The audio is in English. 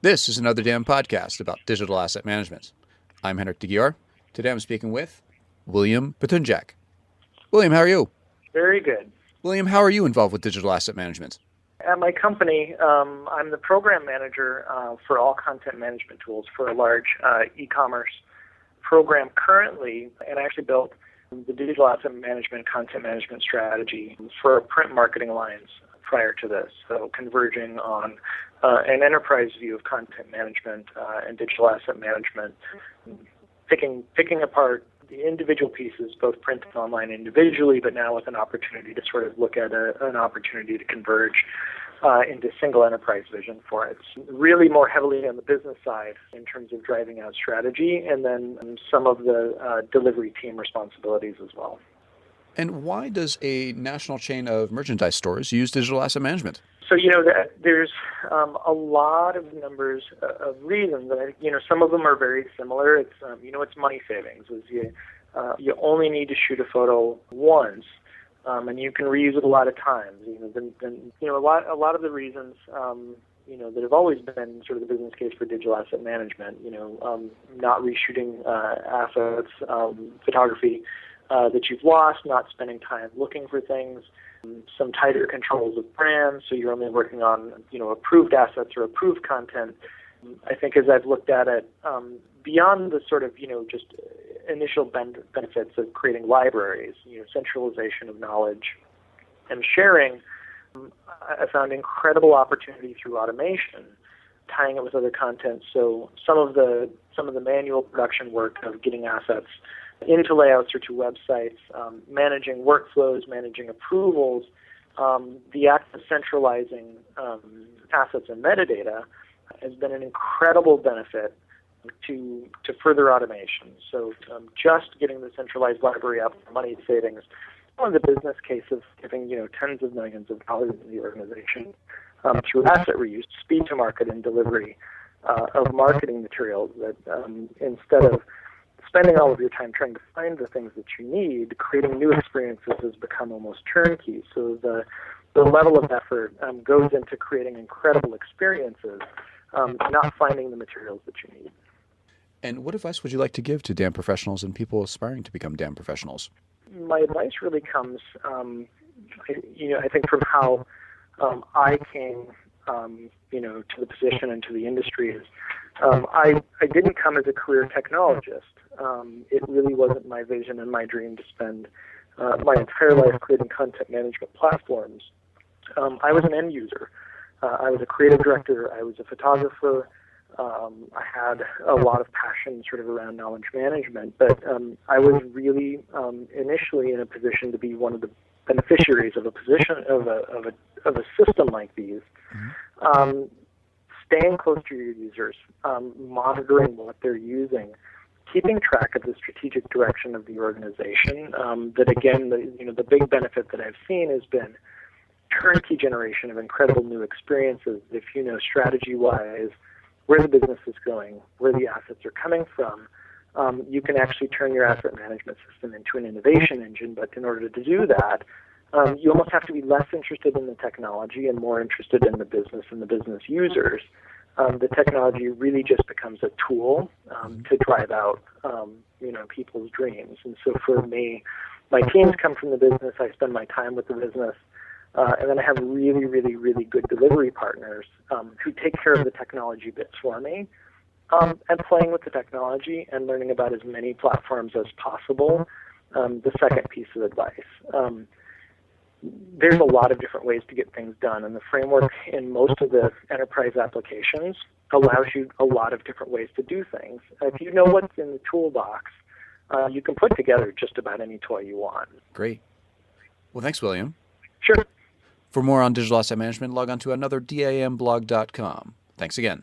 This is another damn podcast about digital asset management. I'm Henrik de Gyor. Today I'm speaking with William Bitunjac. William, how are you? Very good. William, how are you involved with digital asset management? At my company, I'm the program manager for all content management tools for a large e-commerce program currently, and I actually built the digital asset management, content management strategy for print marketing alliance prior to this, so converging on an enterprise view of content management and digital asset management, picking apart the individual pieces, both print and online individually, but now with an opportunity to sort of look at an opportunity to converge into single enterprise vision for it. It's really more heavily on the business side in terms of driving out strategy, and then some of the delivery team responsibilities as well. And why does a national chain of merchandise stores use digital asset management? So, there's a lot of numbers of reasons. And, some of them are very similar. It's, it's money savings. You only need to shoot a photo once, and you can reuse it a lot of times. A lot of the reasons, that have always been sort of the business case for digital asset management, not reshooting assets, photography that you've lost, not spending time looking for things, some tighter controls of brands, so you're only working on, approved assets or approved content. I think as I've looked at it, beyond the sort of, just initial benefits of creating libraries, centralization of knowledge and sharing, I found incredible opportunity through automation, tying it with other content. So some of the manual production work of getting assets into layouts or to websites, managing workflows, managing approvals, the act of centralizing assets and metadata has been an incredible benefit to further automation. So just getting the centralized library up for money savings, one of the business cases giving tens of millions of dollars in the organization through asset reuse, speed to market and delivery of marketing materials that instead of spending all of your time trying to find the things that you need, creating new experiences has become almost turnkey. So the level of effort goes into creating incredible experiences, not finding the materials that you need. And what advice would you like to give to DAM professionals and people aspiring to become DAM professionals? My advice really comes, I think from how I came, to the position and to the industry is I didn't come as a career technologist. It really wasn't my vision and my dream to spend my entire life creating content management platforms. I was an end user. I was a creative director. I was a photographer. I had a lot of passion sort of around knowledge management, but I was really initially in a position to be one of the beneficiaries of a system like these. Mm-hmm. Staying close to your users, monitoring what they're using, keeping track of the strategic direction of the organization. That again, the big benefit that I've seen has been turnkey generation of incredible new experiences. If you know strategy-wise where the business is going, where the assets are coming from, you can actually turn your asset management system into an innovation engine. But in order to do that, you almost have to be less interested in the technology and more interested in the business and the business users. The technology really just becomes a tool to drive out, people's dreams. And so for me, my teams come from the business. I spend my time with the business. And then I have really, really, really good delivery partners who take care of the technology bits for me. And playing with the technology and learning about as many platforms as possible, the second piece of advice. There's a lot of different ways to get things done, and the framework in most of the enterprise applications allows you a lot of different ways to do things. If you know what's in the toolbox, you can put together just about any toy you want. Great. Well, thanks, William. Sure. For more on digital asset management, log on to anotherDAMblog.com. Thanks again.